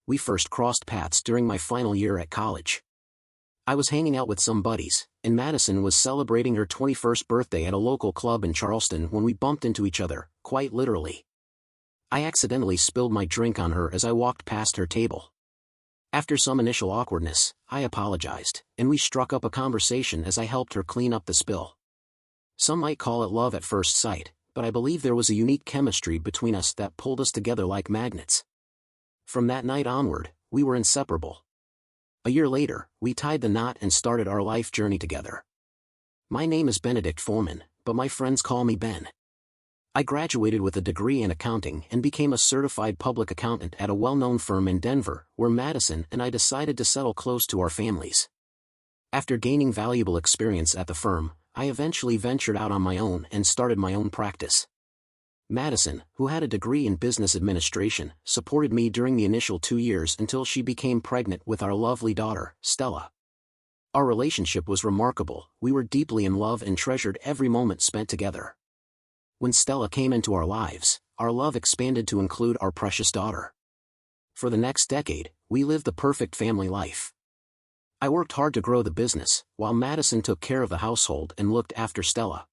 We first crossed paths during my final year at college. I was hanging out with some buddies, and Madison was celebrating her 21st birthday at a local club in Charleston when we bumped into each other, quite literally. I accidentally spilled my drink on her as I walked past her table. After some initial awkwardness, I apologized, and we struck up a conversation as I helped her clean up the spill. Some might call it love at first sight, but I believe there was a unique chemistry between us that pulled us together like magnets. From that night onward, we were inseparable. A year later, we tied the knot and started our life journey together. My name is Benedict Foreman, but my friends call me Ben. I graduated with a degree in accounting and became a certified public accountant at a well-known firm in Denver, where Madison and I decided to settle close to our families. After gaining valuable experience at the firm, I eventually ventured out on my own and started my own practice. Madison, who had a degree in business administration, supported me during the initial 2 years until she became pregnant with our lovely daughter, Stella. Our relationship was remarkable. We were deeply in love and treasured every moment spent together. When Stella came into our lives, our love expanded to include our precious daughter. For the next decade, we lived the perfect family life. I worked hard to grow the business, while Madison took care of the household and looked after Stella.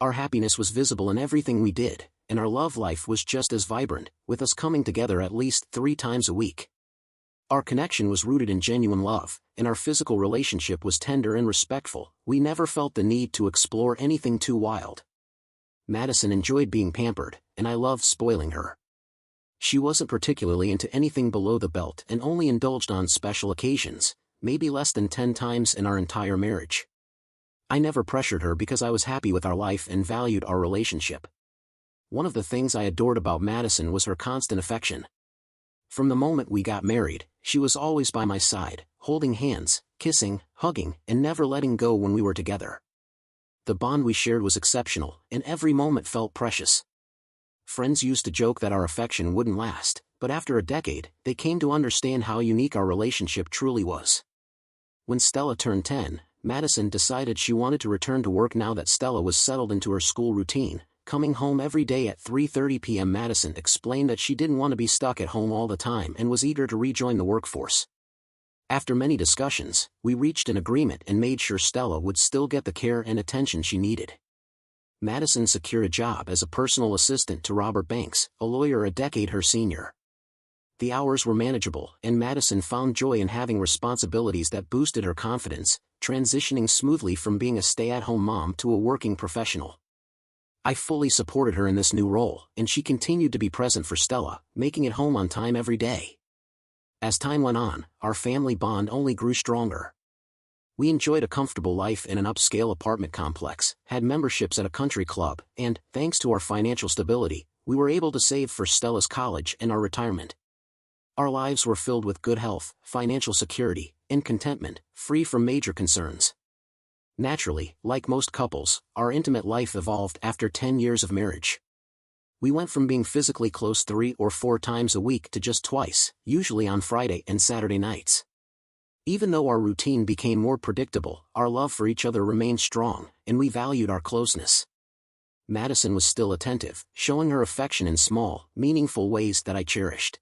Our happiness was visible in everything we did, and our love life was just as vibrant, with us coming together at least 3 times a week. Our connection was rooted in genuine love, and our physical relationship was tender and respectful. We never felt the need to explore anything too wild. Madison enjoyed being pampered, and I loved spoiling her. She wasn't particularly into anything below the belt and only indulged on special occasions, maybe less than 10 times in our entire marriage. I never pressured her because I was happy with our life and valued our relationship. One of the things I adored about Madison was her constant affection. From the moment we got married, she was always by my side, holding hands, kissing, hugging, and never letting go when we were together. The bond we shared was exceptional, and every moment felt precious. Friends used to joke that our affection wouldn't last, but after a decade, they came to understand how unique our relationship truly was. When Stella turned 10, Madison decided she wanted to return to work now that Stella was settled into her school routine, coming home every day at 3:30 p.m. Madison explained that she didn't want to be stuck at home all the time and was eager to rejoin the workforce. After many discussions, we reached an agreement and made sure Stella would still get the care and attention she needed. Madison secured a job as a personal assistant to Robert Banks, a lawyer a decade her senior. The hours were manageable, and Madison found joy in having responsibilities that boosted her confidence, transitioning smoothly from being a stay-at-home mom to a working professional. I fully supported her in this new role, and she continued to be present for Stella, making it home on time every day. As time went on, our family bond only grew stronger. We enjoyed a comfortable life in an upscale apartment complex, had memberships at a country club, and, thanks to our financial stability, we were able to save for Stella's college and our retirement. Our lives were filled with good health, financial security, and contentment, free from major concerns. Naturally, like most couples, our intimate life evolved after 10 years of marriage. We went from being physically close 3 or 4 times a week to just twice, usually on Friday and Saturday nights. Even though our routine became more predictable, our love for each other remained strong, and we valued our closeness. Madison was still attentive, showing her affection in small, meaningful ways that I cherished.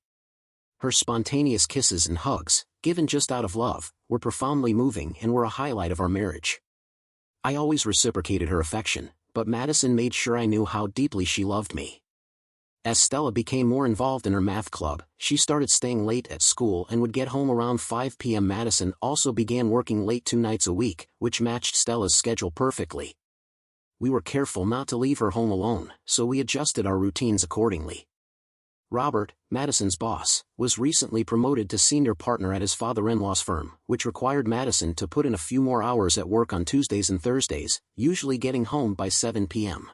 Her spontaneous kisses and hugs, given just out of love, were profoundly moving and were a highlight of our marriage. I always reciprocated her affection, but Madison made sure I knew how deeply she loved me. As Stella became more involved in her math club, she started staying late at school and would get home around 5 p.m. Madison also began working late 2 nights a week, which matched Stella's schedule perfectly. We were careful not to leave her home alone, so we adjusted our routines accordingly. Robert, Madison's boss, was recently promoted to senior partner at his father-in-law's firm, which required Madison to put in a few more hours at work on Tuesdays and Thursdays, usually getting home by 7 p.m.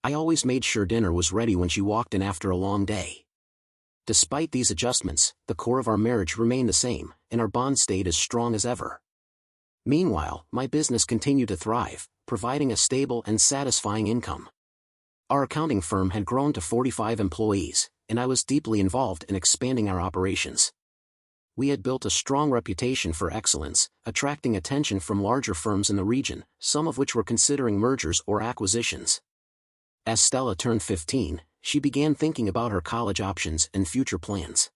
I always made sure dinner was ready when she walked in after a long day. Despite these adjustments, the core of our marriage remained the same, and our bond stayed as strong as ever. Meanwhile, my business continued to thrive, providing a stable and satisfying income. Our accounting firm had grown to 45 employees, and I was deeply involved in expanding our operations. We had built a strong reputation for excellence, attracting attention from larger firms in the region, some of which were considering mergers or acquisitions. As Stella turned 15, she began thinking about her college options and future plans.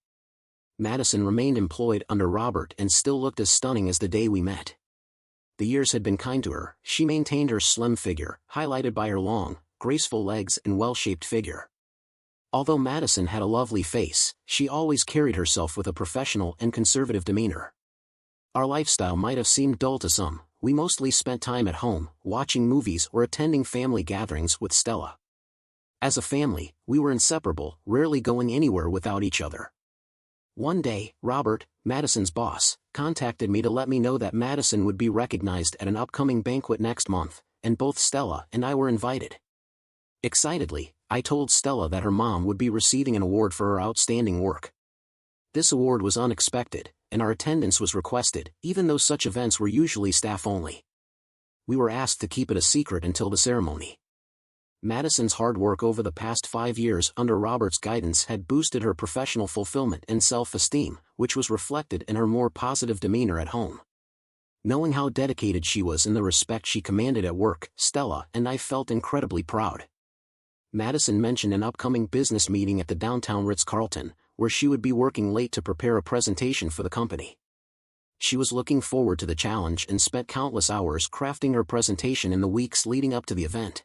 Madison remained employed under Robert and still looked as stunning as the day we met. The years had been kind to her. She maintained her slim figure, highlighted by her long, graceful legs and well-shaped figure. Although Madison had a lovely face, she always carried herself with a professional and conservative demeanor. Our lifestyle might have seemed dull to some. We mostly spent time at home, watching movies or attending family gatherings with Stella. As a family, we were inseparable, rarely going anywhere without each other. One day, Robert, Madison's boss, contacted me to let me know that Madison would be recognized at an upcoming banquet next month, and both Stella and I were invited. Excitedly, I told Stella that her mom would be receiving an award for her outstanding work. This award was unexpected, and our attendance was requested, even though such events were usually staff-only. We were asked to keep it a secret until the ceremony. Madison's hard work over the past 5 years under Robert's guidance had boosted her professional fulfillment and self-esteem, which was reflected in her more positive demeanor at home. Knowing how dedicated she was and the respect she commanded at work, Stella and I felt incredibly proud. Madison mentioned an upcoming business meeting at the downtown Ritz-Carlton, where she would be working late to prepare a presentation for the company. She was looking forward to the challenge and spent countless hours crafting her presentation in the weeks leading up to the event.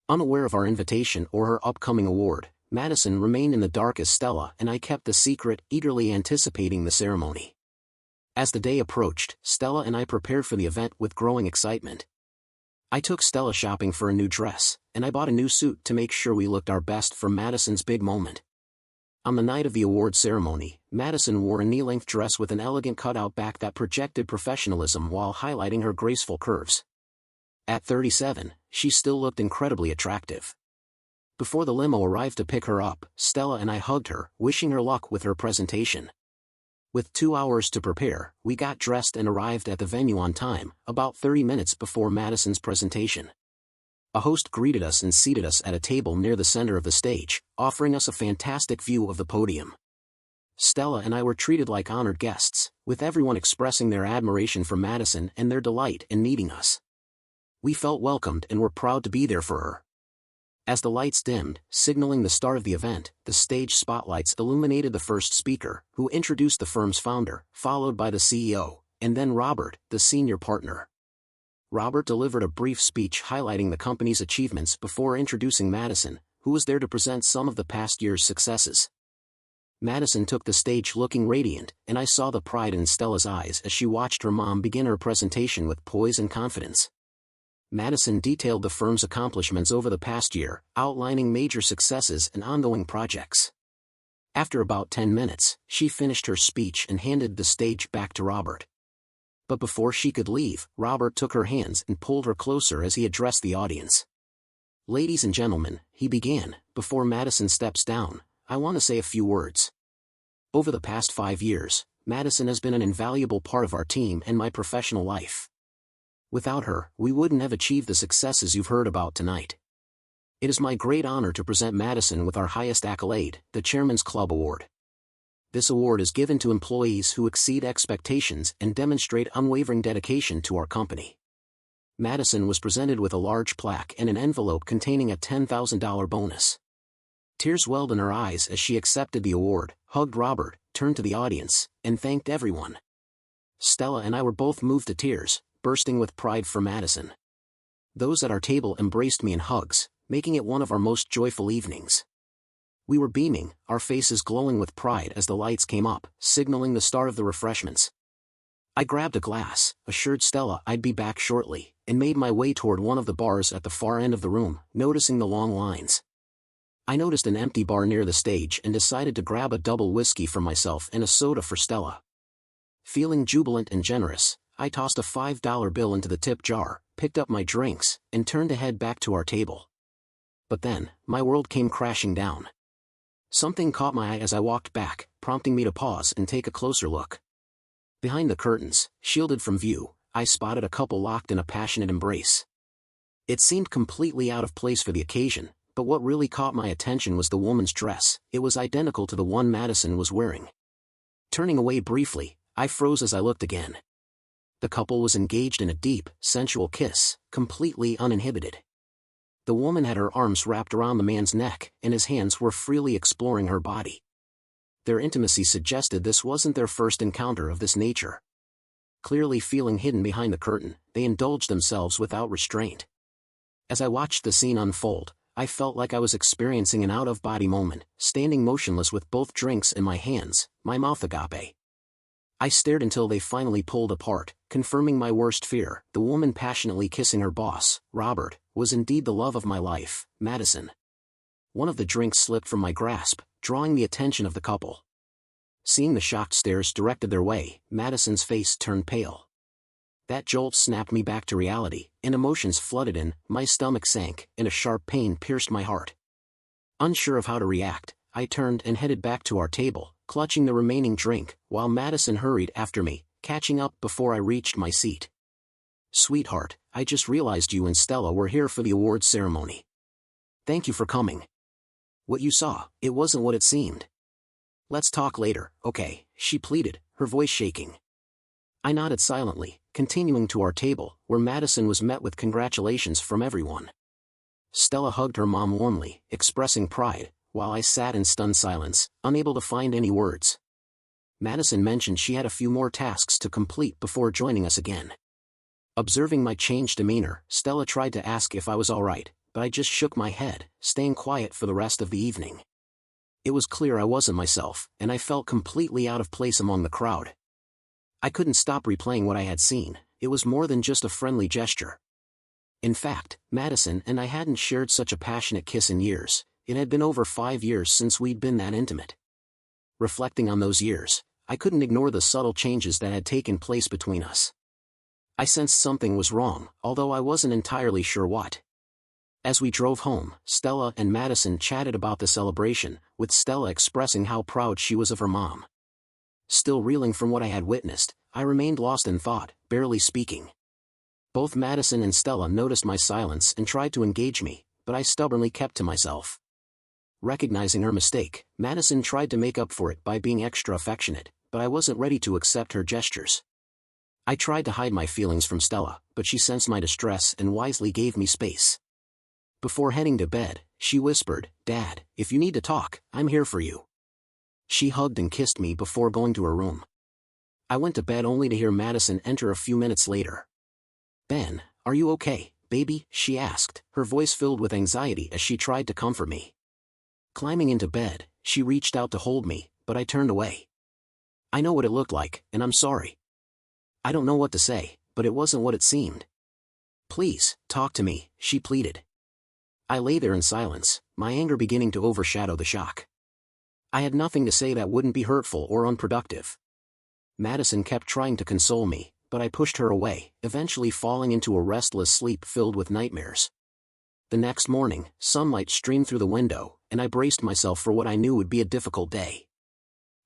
Unaware of our invitation or her upcoming award, Madison remained in the dark as Stella and I kept the secret, eagerly anticipating the ceremony. As the day approached, Stella and I prepared for the event with growing excitement. I took Stella shopping for a new dress, and I bought a new suit to make sure we looked our best for Madison's big moment. On the night of the award ceremony, Madison wore a knee-length dress with an elegant cutout back that projected professionalism while highlighting her graceful curves. At 37, she still looked incredibly attractive. Before the limo arrived to pick her up, Stella and I hugged her, wishing her luck with her presentation. With 2 hours to prepare, we got dressed and arrived at the venue on time, about 30 minutes before Madison's presentation. A host greeted us and seated us at a table near the center of the stage, offering us a fantastic view of the podium. Stella and I were treated like honored guests, with everyone expressing their admiration for Madison and their delight in meeting us. We felt welcomed and were proud to be there for her. As the lights dimmed, signaling the start of the event, the stage spotlights illuminated the first speaker, who introduced the firm's founder, followed by the CEO, and then Robert, the senior partner. Robert delivered a brief speech highlighting the company's achievements before introducing Madison, who was there to present some of the past year's successes. Madison took the stage looking radiant, and I saw the pride in Stella's eyes as she watched her mom begin her presentation with poise and confidence. Madison detailed the firm's accomplishments over the past year, outlining major successes and ongoing projects. After about 10 minutes, she finished her speech and handed the stage back to Robert. But before she could leave, Robert took her hands and pulled her closer as he addressed the audience. "Ladies and gentlemen," he began, "before Madison steps down, I want to say a few words. Over the past 5 years, Madison has been an invaluable part of our team and my professional life. Without her, we wouldn't have achieved the successes you've heard about tonight. It is my great honor to present Madison with our highest accolade, the Chairman's Club Award. This award is given to employees who exceed expectations and demonstrate unwavering dedication to our company." Madison was presented with a large plaque and an envelope containing a $10,000 bonus. Tears welled in her eyes as she accepted the award, hugged Robert, turned to the audience, and thanked everyone. Stella and I were both moved to tears, bursting with pride for Madison. Those at our table embraced me in hugs, making it one of our most joyful evenings. We were beaming, our faces glowing with pride as the lights came up, signaling the start of the refreshments. I grabbed a glass, assured Stella I'd be back shortly, and made my way toward one of the bars at the far end of the room, noticing the long lines. I noticed an empty bar near the stage and decided to grab a double whiskey for myself and a soda for Stella. Feeling jubilant and generous, I tossed a $5 bill into the tip jar, picked up my drinks, and turned to head back to our table. But then, my world came crashing down. Something caught my eye as I walked back, prompting me to pause and take a closer look. Behind the curtains, shielded from view, I spotted a couple locked in a passionate embrace. It seemed completely out of place for the occasion, but what really caught my attention was the woman's dress. It was identical to the one Madison was wearing. Turning away briefly, I froze as I looked again. The couple was engaged in a deep, sensual kiss, completely uninhibited. The woman had her arms wrapped around the man's neck, and his hands were freely exploring her body. Their intimacy suggested this wasn't their first encounter of this nature. Clearly feeling hidden behind the curtain, they indulged themselves without restraint. As I watched the scene unfold, I felt like I was experiencing an out-of-body moment, standing motionless with both drinks in my hands, my mouth agape. I stared until they finally pulled apart, confirming my worst fear. The woman passionately kissing her boss, Robert, was indeed the love of my life, Madison. One of the drinks slipped from my grasp, drawing the attention of the couple. Seeing the shocked stares directed their way, Madison's face turned pale. That jolt snapped me back to reality, and emotions flooded in, my stomach sank, and a sharp pain pierced my heart. Unsure of how to react, I turned and headed back to our table, clutching the remaining drink, while Madison hurried after me, catching up before I reached my seat. "Sweetheart, I just realized you and Stella were here for the awards ceremony. Thank you for coming. What you saw, it wasn't what it seemed. Let's talk later, okay?" she pleaded, her voice shaking. I nodded silently, continuing to our table, where Madison was met with congratulations from everyone. Stella hugged her mom warmly, expressing pride, while I sat in stunned silence, unable to find any words. Madison mentioned she had a few more tasks to complete before joining us again. Observing my changed demeanor, Stella tried to ask if I was all right, but I just shook my head, staying quiet for the rest of the evening. It was clear I wasn't myself, and I felt completely out of place among the crowd. I couldn't stop replaying what I had seen. It was more than just a friendly gesture. In fact, Madison and I hadn't shared such a passionate kiss in years. It had been over 5 years since we'd been that intimate. Reflecting on those years, I couldn't ignore the subtle changes that had taken place between us. I sensed something was wrong, although I wasn't entirely sure what. As we drove home, Stella and Madison chatted about the celebration, with Stella expressing how proud she was of her mom. Still reeling from what I had witnessed, I remained lost in thought, barely speaking. Both Madison and Stella noticed my silence and tried to engage me, but I stubbornly kept to myself. Recognizing her mistake, Madison tried to make up for it by being extra affectionate, but I wasn't ready to accept her gestures. I tried to hide my feelings from Stella, but she sensed my distress and wisely gave me space. Before heading to bed, she whispered, "Dad, if you need to talk, I'm here for you." She hugged and kissed me before going to her room. I went to bed only to hear Madison enter a few minutes later. "Ben, are you okay, baby?" she asked, her voice filled with anxiety as she tried to comfort me. Climbing into bed, she reached out to hold me, but I turned away. "I know what it looked like, and I'm sorry. I don't know what to say, but it wasn't what it seemed. Please, talk to me," she pleaded. I lay there in silence, my anger beginning to overshadow the shock. I had nothing to say that wouldn't be hurtful or unproductive. Madison kept trying to console me, but I pushed her away, eventually falling into a restless sleep filled with nightmares. The next morning, sunlight streamed through the window, and I braced myself for what I knew would be a difficult day.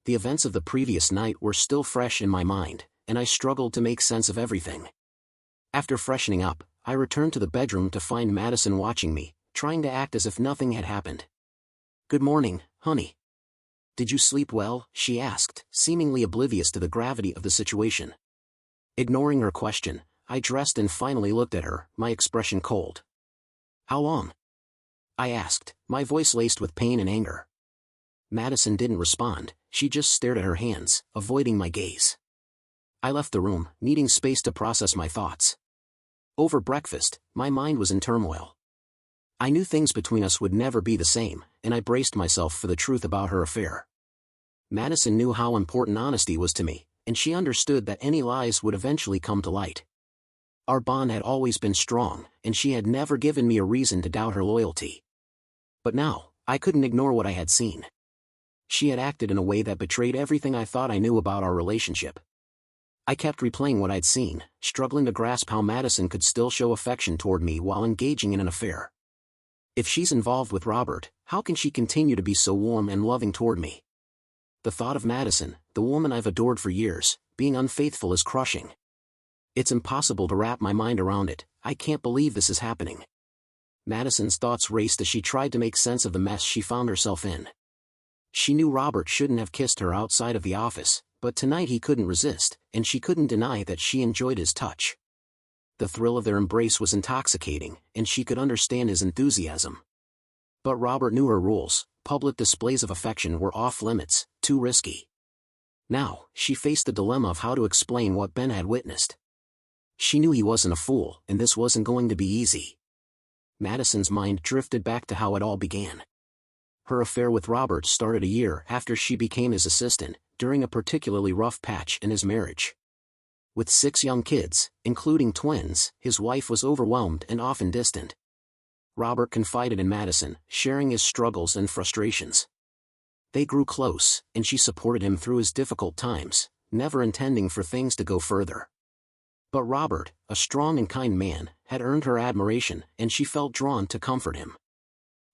The events of the previous night were still fresh in my mind, and I struggled to make sense of everything. After freshening up, I returned to the bedroom to find Madison watching me, trying to act as if nothing had happened. "Good morning, honey. Did you sleep well?" she asked, seemingly oblivious to the gravity of the situation. Ignoring her question, I dressed and finally looked at her, my expression cold. "How long?" I asked, my voice laced with pain and anger. Madison didn't respond, she just stared at her hands, avoiding my gaze. I left the room, needing space to process my thoughts. Over breakfast, my mind was in turmoil. I knew things between us would never be the same, and I braced myself for the truth about her affair. Madison knew how important honesty was to me, and she understood that any lies would eventually come to light. Our bond had always been strong, and she had never given me a reason to doubt her loyalty. But now, I couldn't ignore what I had seen. She had acted in a way that betrayed everything I thought I knew about our relationship. I kept replaying what I'd seen, struggling to grasp how Madison could still show affection toward me while engaging in an affair. If she's involved with Robert, how can she continue to be so warm and loving toward me? The thought of Madison, the woman I've adored for years, being unfaithful is crushing. It's impossible to wrap my mind around it. I can't believe this is happening. Madison's thoughts raced as she tried to make sense of the mess she found herself in. She knew Robert shouldn't have kissed her outside of the office, but tonight he couldn't resist, and she couldn't deny that she enjoyed his touch. The thrill of their embrace was intoxicating, and she could understand his enthusiasm. But Robert knew her rules, public displays of affection were off limits, too risky. Now, she faced the dilemma of how to explain what Ben had witnessed. She knew he wasn't a fool, and this wasn't going to be easy. Madison's mind drifted back to how it all began. Her affair with Robert started a year after she became his assistant, during a particularly rough patch in his marriage. With 6 young kids, including twins, his wife was overwhelmed and often distant. Robert confided in Madison, sharing his struggles and frustrations. They grew close, and she supported him through his difficult times, never intending for things to go further. But Robert, a strong and kind man, had earned her admiration, and she felt drawn to comfort him.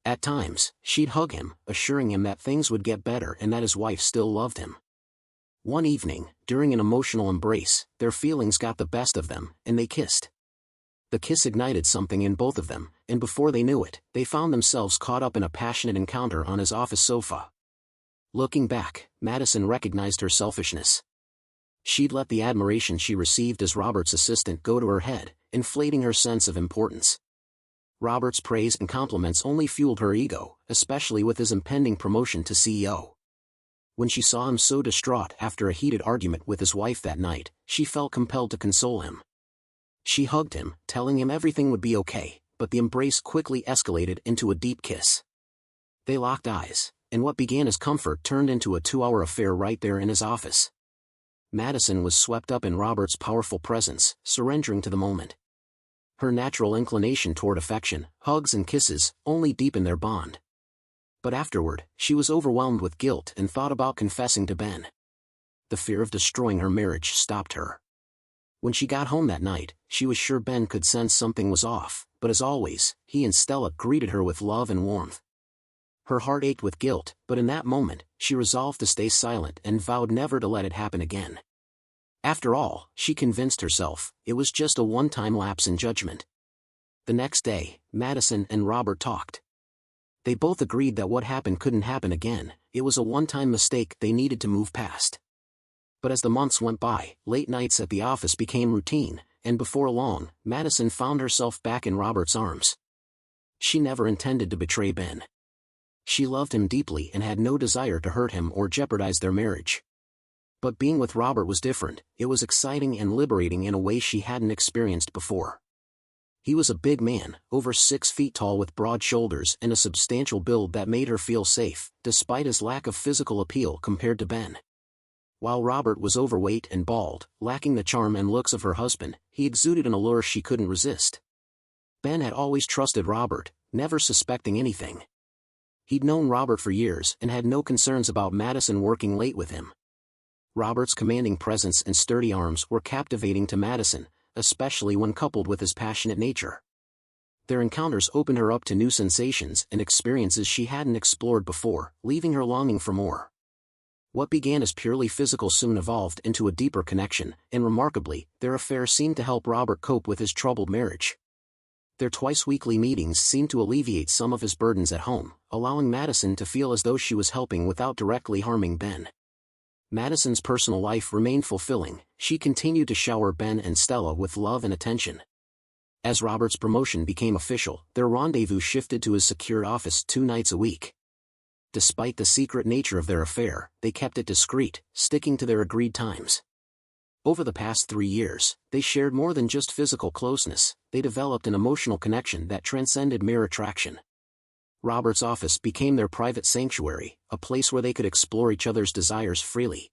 At times, she'd hug him, assuring him that things would get better and that his wife still loved him. One evening, during an emotional embrace, their feelings got the best of them, and they kissed. The kiss ignited something in both of them, and before they knew it, they found themselves caught up in a passionate encounter on his office sofa. Looking back, Madison recognized her selfishness. She'd let the admiration she received as Robert's assistant go to her head, inflating her sense of importance. Robert's praise and compliments only fueled her ego, especially with his impending promotion to CEO. When she saw him so distraught after a heated argument with his wife that night, she felt compelled to console him. She hugged him, telling him everything would be okay, but the embrace quickly escalated into a deep kiss. They locked eyes, and what began as comfort turned into a 2-hour affair right there in his office. Madison was swept up in Robert's powerful presence, surrendering to the moment. Her natural inclination toward affection, hugs and kisses, only deepened their bond. But afterward, she was overwhelmed with guilt and thought about confessing to Ben. The fear of destroying her marriage stopped her. When she got home that night, she was sure Ben could sense something was off, but as always, he and Stella greeted her with love and warmth. Her heart ached with guilt, but in that moment, she resolved to stay silent and vowed never to let it happen again. After all, she convinced herself, it was just a one-time lapse in judgment. The next day, Madison and Robert talked. They both agreed that what happened couldn't happen again, it was a one-time mistake they needed to move past. But as the months went by, late nights at the office became routine, and before long, Madison found herself back in Robert's arms. She never intended to betray Ben. She loved him deeply and had no desire to hurt him or jeopardize their marriage. But being with Robert was different, it was exciting and liberating in a way she hadn't experienced before. He was a big man, over 6 feet tall with broad shoulders and a substantial build that made her feel safe, despite his lack of physical appeal compared to Ben. While Robert was overweight and bald, lacking the charm and looks of her husband, he exuded an allure she couldn't resist. Ben had always trusted Robert, never suspecting anything. He'd known Robert for years and had no concerns about Madison working late with him. Robert's commanding presence and sturdy arms were captivating to Madison, especially when coupled with his passionate nature. Their encounters opened her up to new sensations and experiences she hadn't explored before, leaving her longing for more. What began as purely physical soon evolved into a deeper connection, and remarkably, their affair seemed to help Robert cope with his troubled marriage. Their twice-weekly meetings seemed to alleviate some of his burdens at home, allowing Madison to feel as though she was helping without directly harming Ben. Madison's personal life remained fulfilling, she continued to shower Ben and Stella with love and attention. As Robert's promotion became official, their rendezvous shifted to his secured office 2 nights a week. Despite the secret nature of their affair, they kept it discreet, sticking to their agreed times. Over the past 3 years, they shared more than just physical closeness, they developed an emotional connection that transcended mere attraction. Robert's office became their private sanctuary, a place where they could explore each other's desires freely.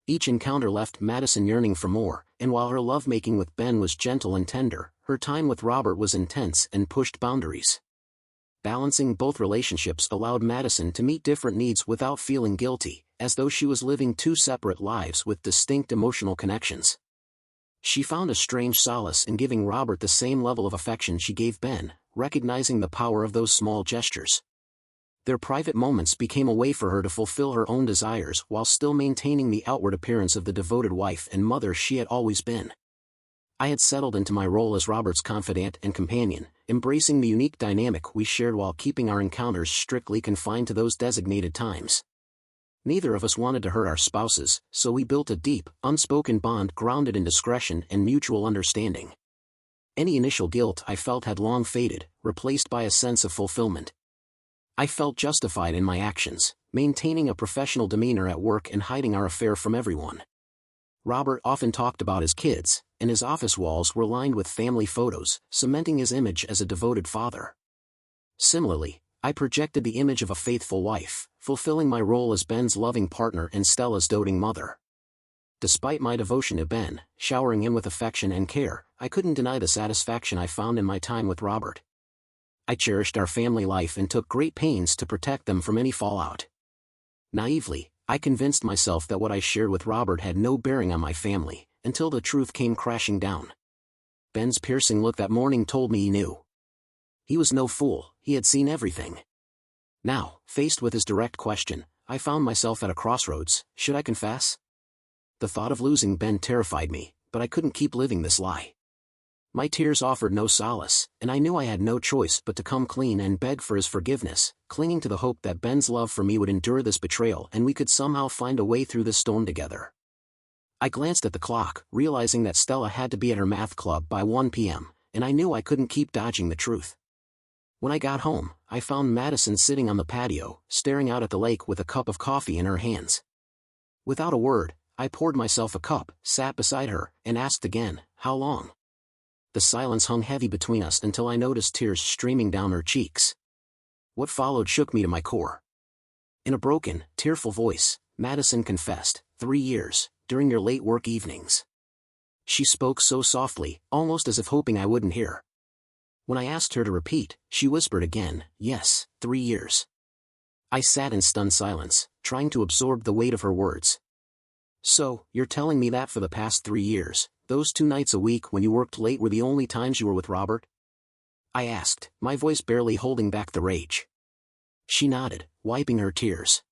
Each encounter left Madison yearning for more, and while her lovemaking with Ben was gentle and tender, her time with Robert was intense and pushed boundaries. Balancing both relationships allowed Madison to meet different needs without feeling guilty, as though she was living 2 separate lives with distinct emotional connections. She found a strange solace in giving Robert the same level of affection she gave Ben, recognizing the power of those small gestures. Their private moments became a way for her to fulfill her own desires while still maintaining the outward appearance of the devoted wife and mother she had always been. I had settled into my role as Robert's confidant and companion, embracing the unique dynamic we shared while keeping our encounters strictly confined to those designated times. Neither of us wanted to hurt our spouses, so we built a deep, unspoken bond grounded in discretion and mutual understanding. Any initial guilt I felt had long faded, replaced by a sense of fulfillment. I felt justified in my actions, maintaining a professional demeanor at work and hiding our affair from everyone. Robert often talked about his kids, and his office walls were lined with family photos, cementing his image as a devoted father. Similarly, I projected the image of a faithful wife, fulfilling my role as Ben's loving partner and Stella's doting mother. Despite my devotion to Ben, showering him with affection and care, I couldn't deny the satisfaction I found in my time with Robert. I cherished our family life and took great pains to protect them from any fallout. Naively, I convinced myself that what I shared with Robert had no bearing on my family, until the truth came crashing down. Ben's piercing look that morning told me he knew. He was no fool, he had seen everything. Now, faced with his direct question, I found myself at a crossroads. Should I confess? The thought of losing Ben terrified me, but I couldn't keep living this lie. My tears offered no solace, and I knew I had no choice but to come clean and beg for his forgiveness, clinging to the hope that Ben's love for me would endure this betrayal and we could somehow find a way through this storm together. I glanced at the clock, realizing that Stella had to be at her math club by 1 p.m., and I knew I couldn't keep dodging the truth. When I got home, I found Madison sitting on the patio, staring out at the lake with a cup of coffee in her hands. Without a word, I poured myself a cup, sat beside her, and asked again, "How long?" The silence hung heavy between us until I noticed tears streaming down her cheeks. What followed shook me to my core. In a broken, tearful voice, Madison confessed, 3 years, during your late work evenings. She spoke so softly, almost as if hoping I wouldn't hear. When I asked her to repeat, she whispered again, "Yes, 3 years." I sat in stunned silence, trying to absorb the weight of her words. "So, you're telling me that for the past 3 years, those 2 nights a week when you worked late were the only times you were with Robert?" I asked, my voice barely holding back the rage. She nodded, wiping her tears.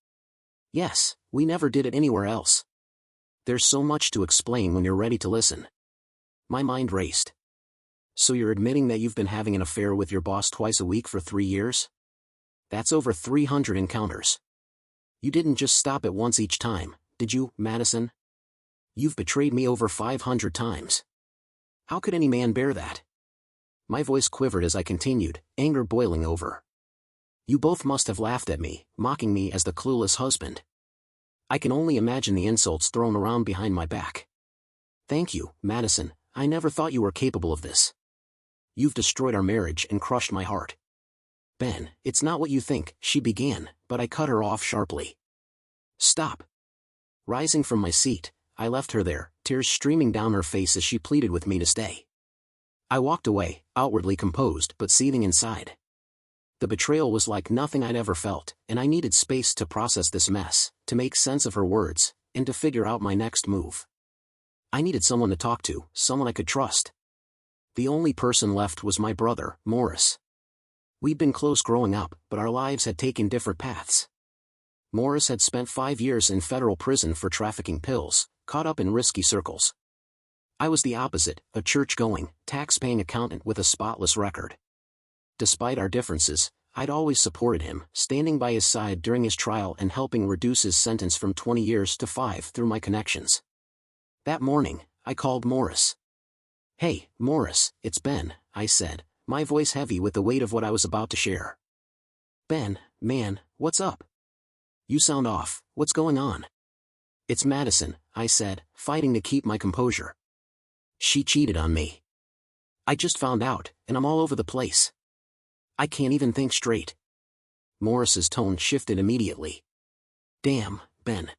"Yes, we never did it anywhere else." There's so much to explain when you're ready to listen. My mind raced. "So you're admitting that you've been having an affair with your boss twice a week for 3 years? That's over 300 encounters. You didn't just stop at once each time, did you, Madison? You've betrayed me over 500 times. How could any man bear that?" My voice quivered as I continued, anger boiling over. "You both must have laughed at me, mocking me as the clueless husband. I can only imagine the insults thrown around behind my back. Thank you, Madison, I never thought you were capable of this. You've destroyed our marriage and crushed my heart." "Ben, it's not what you think," she began, but I cut her off sharply. "Stop." Rising from my seat, I left her there, tears streaming down her face as she pleaded with me to stay. I walked away, outwardly composed but seething inside. The betrayal was like nothing I'd ever felt, and I needed space to process this mess, to make sense of her words, and to figure out my next move. I needed someone to talk to, someone I could trust. The only person left was my brother, Morris. We'd been close growing up, but our lives had taken different paths. Morris had spent 5 years in federal prison for trafficking pills, caught up in risky circles. I was the opposite, a church-going, tax-paying accountant with a spotless record. Despite our differences, I'd always supported him, standing by his side during his trial and helping reduce his sentence from 20 years to 5 through my connections. That morning, I called Morris. "Hey, Morris, it's Ben," I said, my voice heavy with the weight of what I was about to share. "Ben, man, what's up? You sound off, what's going on?" "It's Madison," I said, fighting to keep my composure. "She cheated on me. I just found out, and I'm all over the place. I can't even think straight." Morris's tone shifted immediately. "Damn, Ben.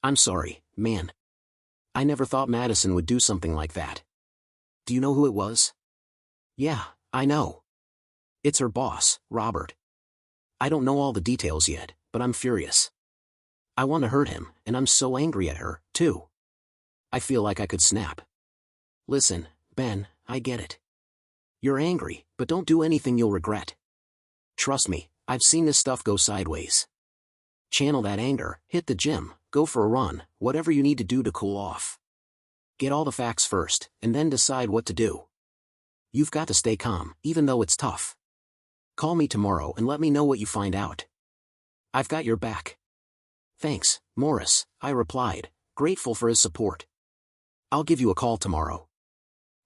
I'm sorry, man. I never thought Madison would do something like that. Do you know who it was?" "Yeah, I know. It's her boss, Robert. I don't know all the details yet, but I'm furious. I want to hurt him, and I'm so angry at her, too. I feel like I could snap. Listen, Ben, I get it. You're angry, but don't do anything you'll regret. Trust me, I've seen this stuff go sideways. Channel that anger, hit the gym, go for a run, whatever you need to do to cool off. Get all the facts first, and then decide what to do. You've got to stay calm, even though it's tough. Call me tomorrow and let me know what you find out. I've got your back." "Thanks, Morris," I replied, grateful for his support. "I'll give you a call tomorrow."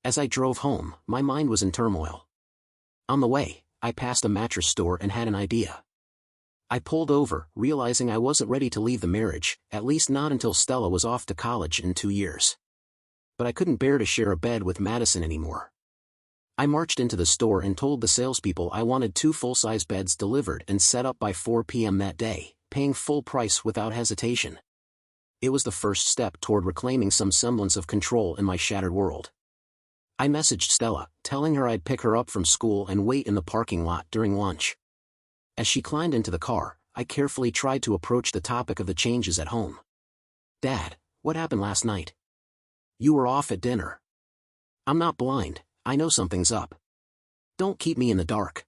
As I drove home, my mind was in turmoil. On the way, I passed a mattress store and had an idea. I pulled over, realizing I wasn't ready to leave the marriage, at least not until Stella was off to college in 2 years. But I couldn't bear to share a bed with Madison anymore. I marched into the store and told the salespeople I wanted 2 full-size beds delivered and set up by 4 p.m. that day, paying full price without hesitation. It was the first step toward reclaiming some semblance of control in my shattered world. I messaged Stella, telling her I'd pick her up from school and wait in the parking lot during lunch. As she climbed into the car, I carefully tried to approach the topic of the changes at home. "Dad, what happened last night? You were off at dinner." "I'm not blind, I know something's up. Don't keep me in the dark."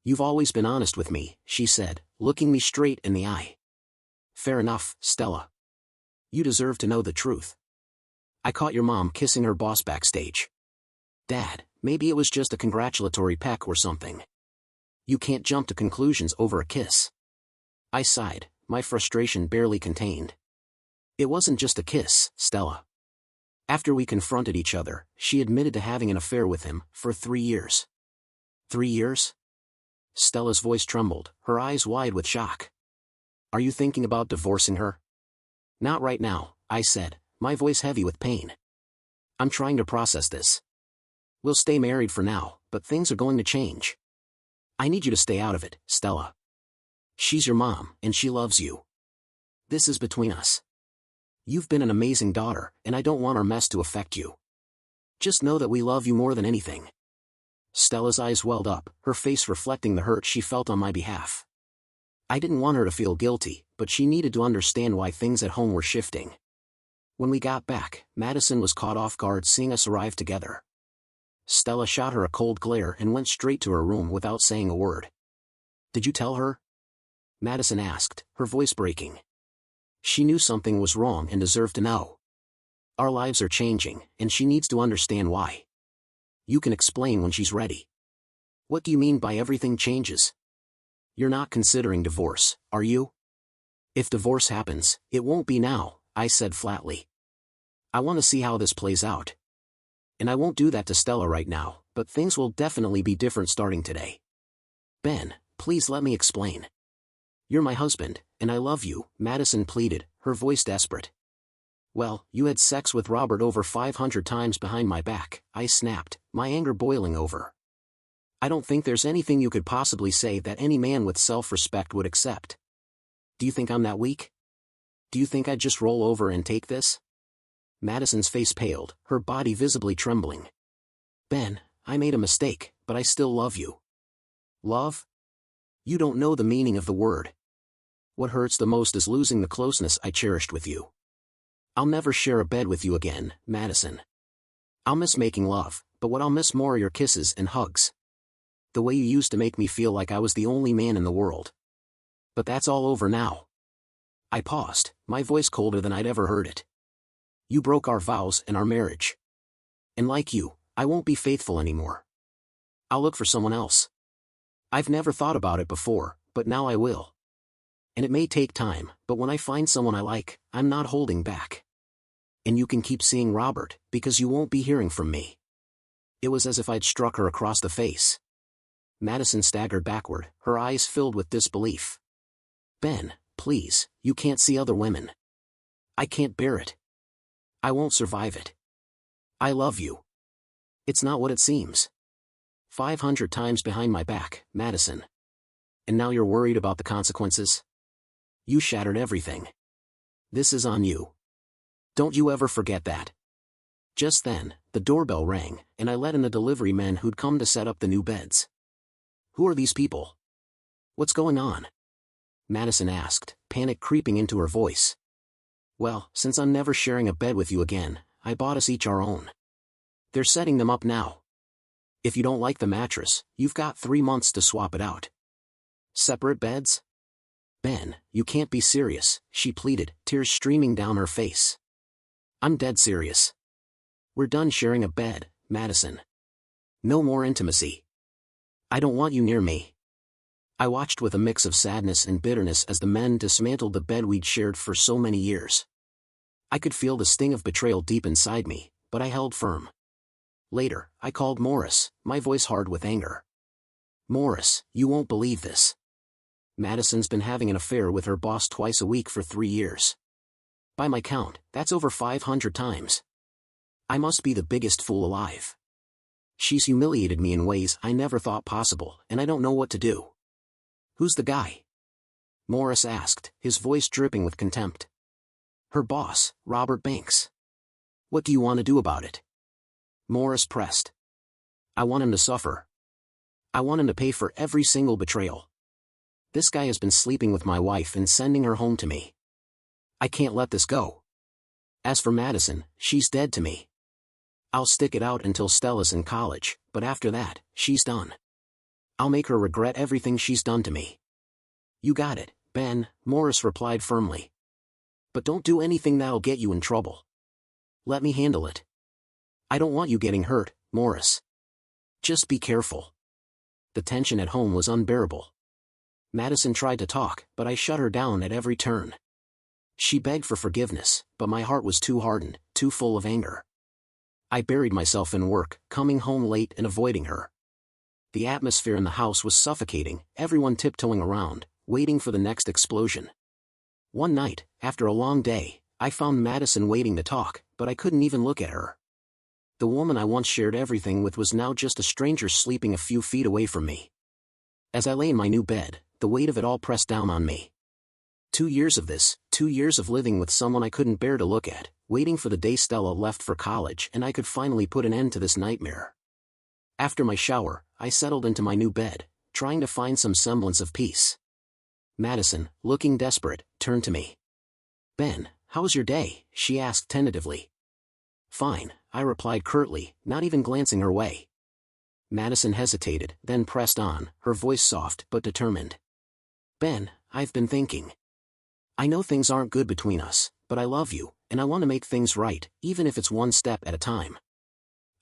"You've always been honest with me," she said, looking me straight in the eye. "Fair enough, Stella. You deserve to know the truth. I caught your mom kissing her boss backstage." "Dad, maybe it was just a congratulatory peck or something. You can't jump to conclusions over a kiss." I sighed, my frustration barely contained. "It wasn't just a kiss, Stella. After we confronted each other, she admitted to having an affair with him for 3 years." 3 years? Stella's voice trembled, her eyes wide with shock. "Are you thinking about divorcing her?" "Not right now," I said, my voice heavy with pain. "I'm trying to process this. We'll stay married for now, but things are going to change. I need you to stay out of it, Stella. She's your mom, and she loves you. This is between us. You've been an amazing daughter, and I don't want our mess to affect you. Just know that we love you more than anything." Stella's eyes welled up, her face reflecting the hurt she felt on my behalf. I didn't want her to feel guilty, but she needed to understand why things at home were shifting. When we got back, Madison was caught off guard seeing us arrive together. Stella shot her a cold glare and went straight to her room without saying a word. "Did you tell her?" Madison asked, her voice breaking. She knew something was wrong and deserved to know. Our lives are changing, and she needs to understand why. You can explain when she's ready. "What do you mean by everything changes? You're not considering divorce, are you?" "If divorce happens, it won't be now," I said flatly. "I want to see how this plays out. And I won't do that to Stella right now, but things will definitely be different starting today. Ben, please let me explain. You're my husband, and I love you," Madison pleaded, her voice desperate. "Well, you had sex with Robert over 500 times behind my back," I snapped, my anger boiling over. "I don't think there's anything you could possibly say that any man with self-respect would accept. Do you think I'm that weak? Do you think I'd just roll over and take this?" Madison's face paled, her body visibly trembling. "Ben, I made a mistake, but I still love you." "Love? You don't know the meaning of the word. What hurts the most is losing the closeness I cherished with you. I'll never share a bed with you again, Madison. I'll miss making love, but what I'll miss more are your kisses and hugs. The way you used to make me feel like I was the only man in the world. But that's all over now." I paused, my voice colder than I'd ever heard it. "You broke our vows and our marriage. And like you, I won't be faithful anymore. I'll look for someone else. I've never thought about it before, but now I will. And it may take time, but when I find someone I like, I'm not holding back. And you can keep seeing Robert, because you won't be hearing from me." It was as if I'd struck her across the face. Madison staggered backward, her eyes filled with disbelief. "Ben, please, you can't see other women. I can't bear it. I won't survive it. I love you. It's not what it seems. 500 times behind my back, Madison. And now you're worried about the consequences? You shattered everything. This is on you. Don't you ever forget that." Just then, the doorbell rang, and I let in the delivery men who'd come to set up the new beds. "Who are these people? What's going on?" Madison asked, panic creeping into her voice. "Well, since I'm never sharing a bed with you again, I bought us each our own. They're setting them up now. If you don't like the mattress, you've got 3 months to swap it out." "Separate beds?" "Ben, you can't be serious," she pleaded, tears streaming down her face. "I'm dead serious. We're done sharing a bed, Madison. No more intimacy. I don't want you near me." I watched with a mix of sadness and bitterness as the men dismantled the bed we'd shared for so many years. I could feel the sting of betrayal deep inside me, but I held firm. Later, I called Morris, my voice hard with anger. "Morris, you won't believe this. Madison's been having an affair with her boss twice a week for 3 years. By my count, that's over 500 times. I must be the biggest fool alive. She's humiliated me in ways I never thought possible, and I don't know what to do. Who's the guy? Morris asked, his voice dripping with contempt. Her boss, Robert Banks. What do you want to do about it? Morris pressed. I want him to suffer. I want him to pay for every single betrayal. This guy has been sleeping with my wife and sending her home to me. I can't let this go. As for Madison, she's dead to me. I'll stick it out until Stella's in college, but after that, she's done. I'll make her regret everything she's done to me. You got it, Ben, Morris replied firmly. But don't do anything that'll get you in trouble. Let me handle it. I don't want you getting hurt, Morris. Just be careful. The tension at home was unbearable. Madison tried to talk, but I shut her down at every turn. She begged for forgiveness, but my heart was too hardened, too full of anger. I buried myself in work, coming home late and avoiding her. The atmosphere in the house was suffocating, everyone tiptoeing around, waiting for the next explosion. One night, after a long day, I found Madison waiting to talk, but I couldn't even look at her. The woman I once shared everything with was now just a stranger sleeping a few feet away from me. As I lay in my new bed, the weight of it all pressed down on me. 2 years of this, 2 years of living with someone I couldn't bear to look at, waiting for the day Stella left for college and I could finally put an end to this nightmare. After my shower, I settled into my new bed, trying to find some semblance of peace. Madison, looking desperate, turned to me. Ben, how's your day? She asked tentatively. Fine, I replied curtly, not even glancing her way. Madison hesitated, then pressed on, her voice soft but determined. Ben, I've been thinking. I know things aren't good between us, but I love you, and I want to make things right, even if it's one step at a time.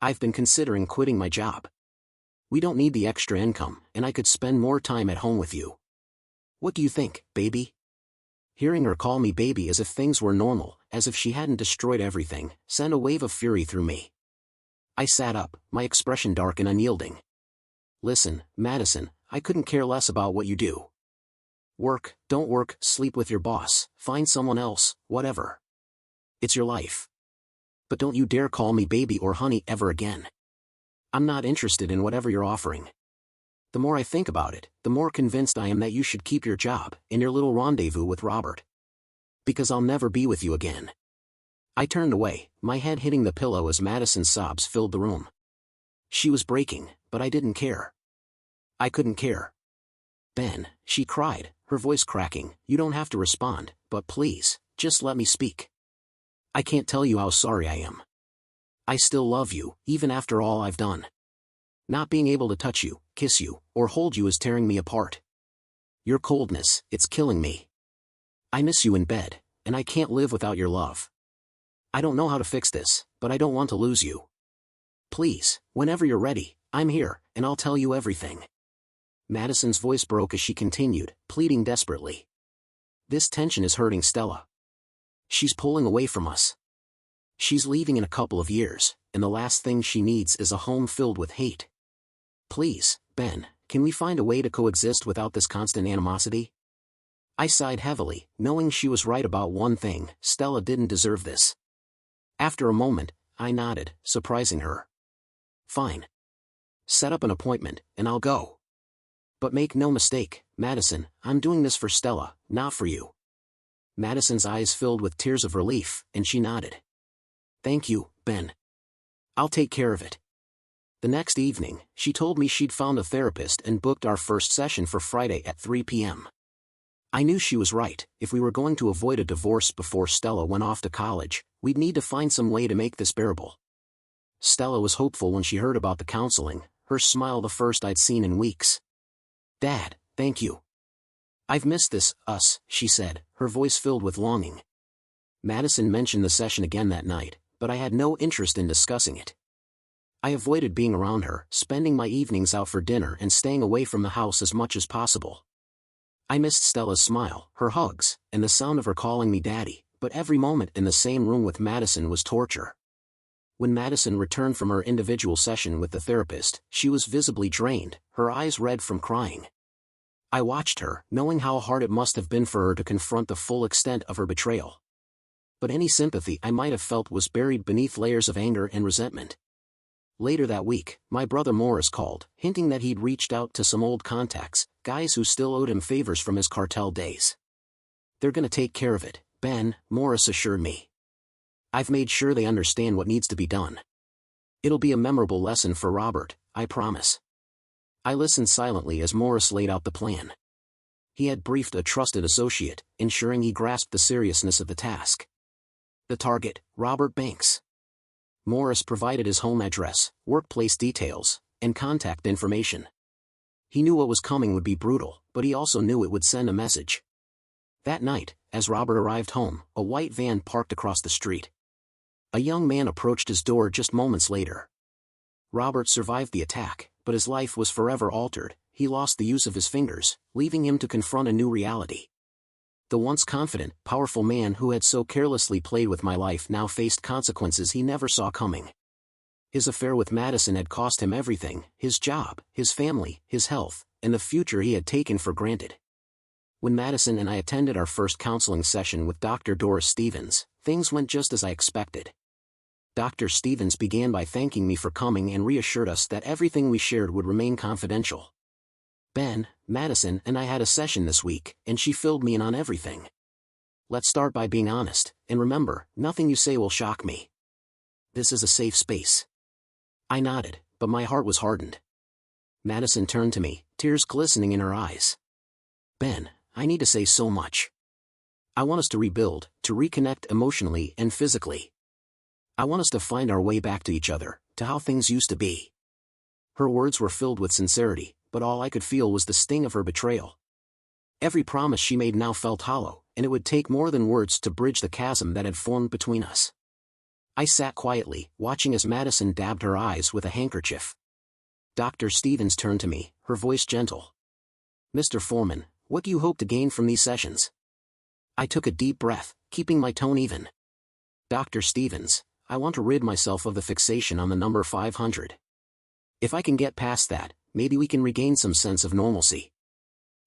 I've been considering quitting my job. We don't need the extra income, and I could spend more time at home with you. What do you think, baby? Hearing her call me baby as if things were normal, as if she hadn't destroyed everything, sent a wave of fury through me. I sat up, my expression dark and unyielding. Listen, Madison, I couldn't care less about what you do. Work, don't work, sleep with your boss, find someone else, whatever. It's your life. But don't you dare call me baby or honey ever again. I'm not interested in whatever you're offering. The more I think about it, the more convinced I am that you should keep your job and your little rendezvous with Robert. Because I'll never be with you again. I turned away, my head hitting the pillow as Madison's sobs filled the room. She was breaking, but I didn't care. I couldn't care. Ben, she cried, her voice cracking, you don't have to respond, but please, just let me speak. I can't tell you how sorry I am. I still love you, even after all I've done. Not being able to touch you, kiss you, or hold you is tearing me apart. Your coldness, it's killing me. I miss you in bed, and I can't live without your love. I don't know how to fix this, but I don't want to lose you. Please, whenever you're ready, I'm here, and I'll tell you everything. Madison's voice broke as she continued, pleading desperately. This tension is hurting Stella. She's pulling away from us. She's leaving in a couple of years, and the last thing she needs is a home filled with hate. Please, Ben, can we find a way to coexist without this constant animosity? I sighed heavily, knowing she was right about one thing, Stella didn't deserve this. After a moment, I nodded, surprising her. Fine. Set up an appointment, and I'll go. But make no mistake, Madison, I'm doing this for Stella, not for you. Madison's eyes filled with tears of relief, and she nodded. Thank you, Ben. I'll take care of it. The next evening, she told me she'd found a therapist and booked our first session for Friday at 3 p.m. I knew she was right. If we were going to avoid a divorce before Stella went off to college, we'd need to find some way to make this bearable. Stella was hopeful when she heard about the counseling, her smile the first I'd seen in weeks. Dad, thank you. I've missed this, she said, her voice filled with longing. Madison mentioned the session again that night, but I had no interest in discussing it. I avoided being around her, spending my evenings out for dinner and staying away from the house as much as possible. I missed Stella's smile, her hugs, and the sound of her calling me daddy, but every moment in the same room with Madison was torture. When Madison returned from her individual session with the therapist, she was visibly drained, her eyes red from crying. I watched her, knowing how hard it must have been for her to confront the full extent of her betrayal. But any sympathy I might have felt was buried beneath layers of anger and resentment. Later that week, my brother Morris called, hinting that he'd reached out to some old contacts, guys who still owed him favors from his cartel days. "They're gonna take care of it, Ben," Morris assured me. "I've made sure they understand what needs to be done. It'll be a memorable lesson for Robert, I promise." I listened silently as Morris laid out the plan. He had briefed a trusted associate, ensuring he grasped the seriousness of the task. The target, Robert Banks. Morris provided his home address, workplace details, and contact information. He knew what was coming would be brutal, but he also knew it would send a message. That night, as Robert arrived home, a white van parked across the street. A young man approached his door just moments later. Robert survived the attack, but his life was forever altered. He lost the use of his fingers, leaving him to confront a new reality. The once confident, powerful man who had so carelessly played with my life now faced consequences he never saw coming. His affair with Madison had cost him everything: his job, his family, his health, and the future he had taken for granted. When Madison and I attended our first counseling session with Dr. Doris Stevens, things went just as I expected. Dr. Stevens began by thanking me for coming and reassured us that everything we shared would remain confidential. "Ben, Madison and I had a session this week, and she filled me in on everything. Let's start by being honest, and remember, nothing you say will shock me. This is a safe space." I nodded, but my heart was hardened. Madison turned to me, tears glistening in her eyes. "Ben, I need to say so much. I want us to rebuild, to reconnect emotionally and physically. I want us to find our way back to each other, to how things used to be." Her words were filled with sincerity, but all I could feel was the sting of her betrayal. Every promise she made now felt hollow, and it would take more than words to bridge the chasm that had formed between us. I sat quietly, watching as Madison dabbed her eyes with a handkerchief. Dr. Stevens turned to me, her voice gentle. "Mr. Foreman, what do you hope to gain from these sessions?" I took a deep breath, keeping my tone even. "Dr. Stevens, I want to rid myself of the fixation on the number 500. If I can get past that, maybe we can regain some sense of normalcy."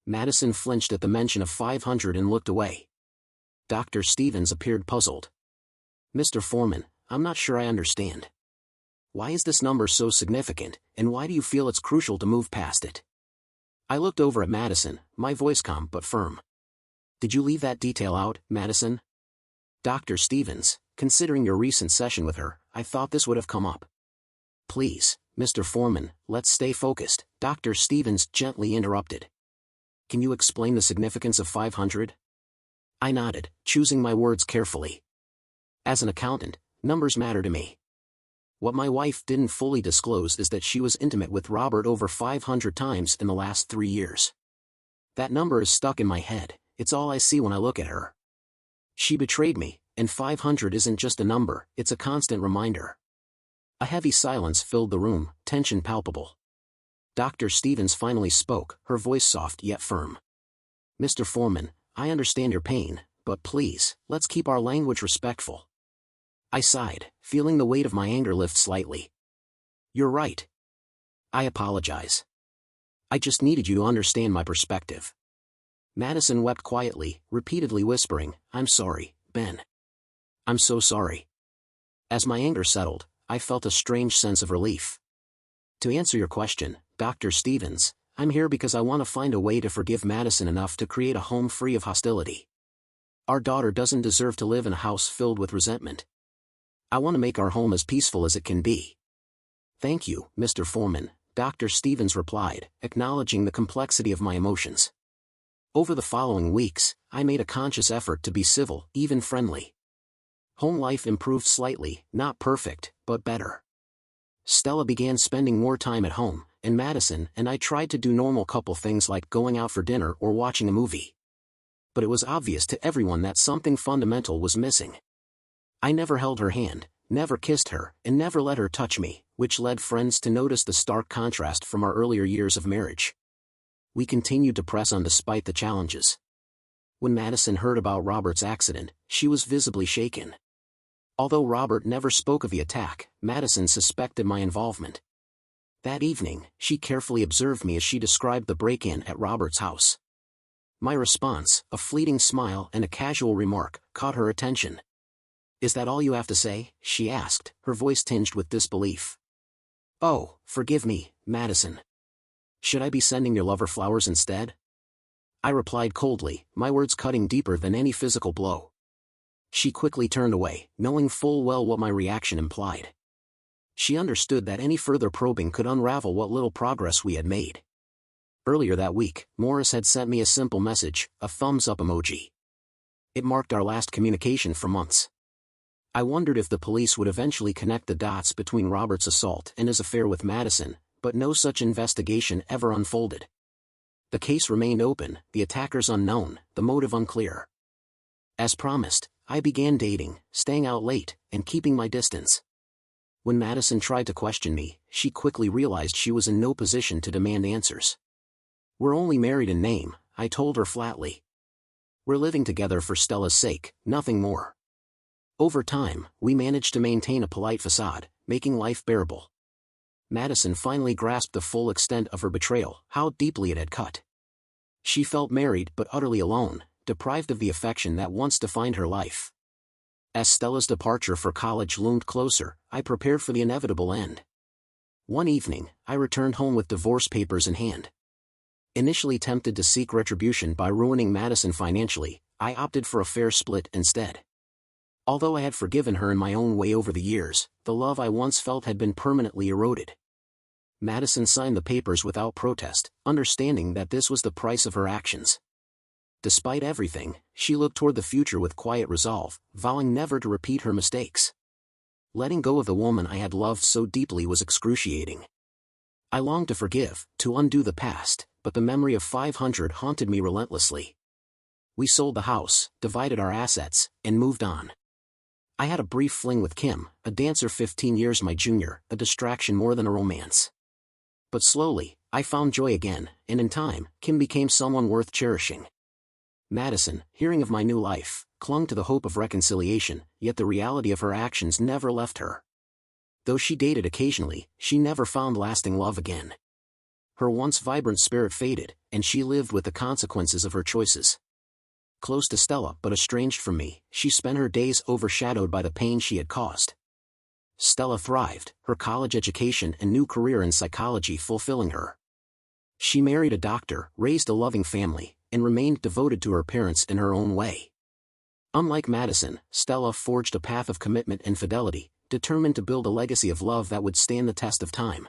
Madison flinched at the mention of 500 and looked away. Dr. Stevens appeared puzzled. "Mr. Foreman, I'm not sure I understand. Why is this number so significant, and why do you feel it's crucial to move past it?" I looked over at Madison, my voice calm but firm. "Did you leave that detail out, Madison?" "Dr. Stevens, considering your recent session with her, I thought this would have come up." "Please, Mr. Foreman, let's stay focused," Dr. Stevens gently interrupted. "Can you explain the significance of 500? I nodded, choosing my words carefully. As an accountant, numbers matter to me. What my wife didn't fully disclose is that she was intimate with Robert over 500 times in the last 3 years. That number is stuck in my head, it's all I see when I look at her. She betrayed me, and 500 isn't just a number, it's a constant reminder." A heavy silence filled the room, tension palpable. Dr. Stevens finally spoke, her voice soft yet firm. "Mr. Foreman, I understand your pain, but please, let's keep our language respectful." I sighed, feeling the weight of my anger lift slightly. "You're right. I apologize. I just needed you to understand my perspective." Madison wept quietly, repeatedly whispering, "I'm sorry, Ben. I'm so sorry." As my anger settled, I felt a strange sense of relief. To answer your question, Dr. Stevens, I'm here because I want to find a way to forgive Madison enough to create a home free of hostility. Our daughter doesn't deserve to live in a house filled with resentment. I want to make our home as peaceful as it can be. "Thank you, Mr. Foreman," Dr. Stevens replied, acknowledging the complexity of my emotions. Over the following weeks, I made a conscious effort to be civil, even friendly. Home life improved slightly, not perfect, but better. Stella began spending more time at home, and Madison and I tried to do normal couple things like going out for dinner or watching a movie. But it was obvious to everyone that something fundamental was missing. I never held her hand, never kissed her, and never let her touch me, which led friends to notice the stark contrast from our earlier years of marriage. We continued to press on despite the challenges. When Madison heard about Robert's accident, she was visibly shaken. Although Robert never spoke of the attack, Madison suspected my involvement. That evening, she carefully observed me as she described the break-in at Robert's house. My response, a fleeting smile and a casual remark, caught her attention. "Is that all you have to say?" she asked, her voice tinged with disbelief. "Oh, forgive me, Madison. Should I be sending your lover flowers instead?" I replied coldly, my words cutting deeper than any physical blow. She quickly turned away, knowing full well what my reaction implied. She understood that any further probing could unravel what little progress we had made. Earlier that week, Morris had sent me a simple message, a thumbs-up emoji. It marked our last communication for months. I wondered if the police would eventually connect the dots between Robert's assault and his affair with Madison, but no such investigation ever unfolded. The case remained open, the attackers unknown, the motive unclear. As promised, I began dating, staying out late, and keeping my distance. When Madison tried to question me, she quickly realized she was in no position to demand answers. "We're only married in name," I told her flatly. "We're living together for Stella's sake, nothing more." Over time, we managed to maintain a polite facade, making life bearable. Madison finally grasped the full extent of her betrayal, how deeply it had cut. She felt married but utterly alone, deprived of the affection that once defined her life. As Stella's departure for college loomed closer, I prepared for the inevitable end. One evening, I returned home with divorce papers in hand. Initially tempted to seek retribution by ruining Madison financially, I opted for a fair split instead. Although I had forgiven her in my own way over the years, the love I once felt had been permanently eroded. Madison signed the papers without protest, understanding that this was the price of her actions. Despite everything, she looked toward the future with quiet resolve, vowing never to repeat her mistakes. Letting go of the woman I had loved so deeply was excruciating. I longed to forgive, to undo the past, but the memory of 500 haunted me relentlessly. We sold the house, divided our assets, and moved on. I had a brief fling with Kim, a dancer 15 years my junior, a distraction more than a romance. But slowly, I found joy again, and in time, Kim became someone worth cherishing. Madison, hearing of my new life, clung to the hope of reconciliation, yet the reality of her actions never left her. Though she dated occasionally, she never found lasting love again. Her once vibrant spirit faded, and she lived with the consequences of her choices. Close to Stella but estranged from me, she spent her days overshadowed by the pain she had caused. Stella thrived, her college education and new career in psychology fulfilling her. She married a doctor, raised a loving family, and remained devoted to her parents in her own way. Unlike Madison, Stella forged a path of commitment and fidelity, determined to build a legacy of love that would stand the test of time.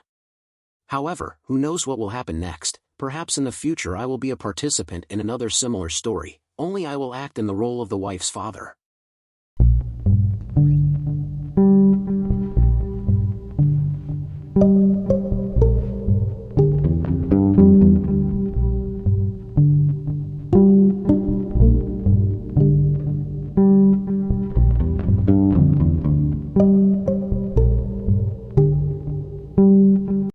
However, who knows what will happen next? Perhaps in the future I will be a participant in another similar story, only I will act in the role of the wife's father.